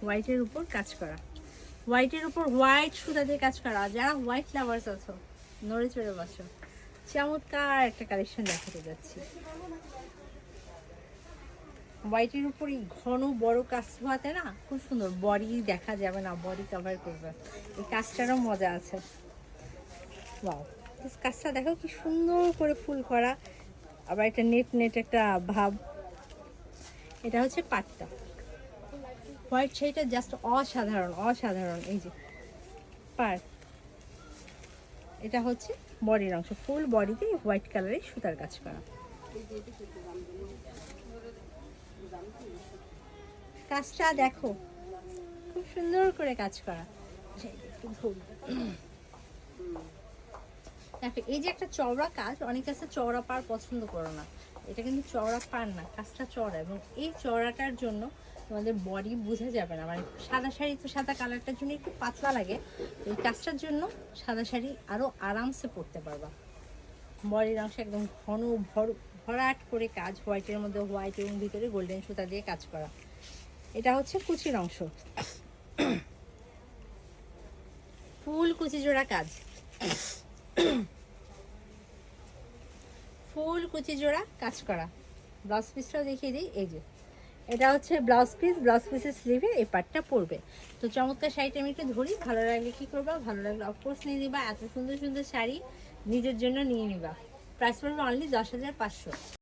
হোয়াইটের উপর কাজ করা, হোয়াইটের উপর হোয়াইট সুতা দিয়ে কাজ করা। যারা হোয়াইট লাভার্স আছো নড়ে চড়ে বসো, চমৎকার একটা কালেকশন দেখাতে যাচ্ছি। হোয়াইটের উপর এই ঘন বড় কাজ হাতে না খুব সুন্দর, বডি দেখা যাবে না, বডি কভার করবে। এই কাজটারও মজা আছে। ওয়াও, কাজটা দেখো কি সুন্দর করে ফুল করা, আবার একটা নেট নেট একটা ভাব। এটা হচ্ছে পাটটা, হোয়াইট শাড়িটা জাস্ট অসাধারণ অসাধারণ। এই যে পার, এটা হচ্ছে বডির অংশ, ফুল বডিতে হোয়াইট কালারের সুতার কাজ করা। কাজটা দেখো খুব সুন্দর করে কাজ করা। দেখো এই যে একটা চওড়া কাজ, অনেক কাছে চওড়া পার পছন্দ করো না, এটা কিন্তু চওড়া পার না, কাজটা চওড়া, এবং এই চওড়াটার জন্য তোমাদের বডি বোঝা যাবে না। মানে সাদা শাড়ি তো সাদা কালারটার জন্য একটু পাতলা লাগে, এই কাজটার জন্য সাদা শাড়ি আরও আরামসে পরতে পারবা। বডির অংশ একদম ঘন ভরাট করে কাজ, হোয়াইটের মধ্যে হোয়াইট এবং ভিতরে গোল্ডেন সুতা দিয়ে কাজ করা। এটা হচ্ছে কুচির অংশ, ফুল কুচি জোড়া কাজ, ফুল কুচি জোড়া কাজ করা। ব্লাউজ পিসটাও দেখিয়ে দিই। এই যে এটা হচ্ছে ব্লাউজ পিস, ব্লাউজ পিসের স্লিভে এই পার্টটা পড়বে। তো চমৎকার শাড়িটা আমি একটু ধরি, ভালো লাগলে কী করবা, ভালো লাগলে অফকোর্স নিয়ে নিবা। এত সুন্দর সুন্দর শাড়ি নিজের জন্য নিয়ে নিবা। প্রাইস পড়বে অনলি 10,500।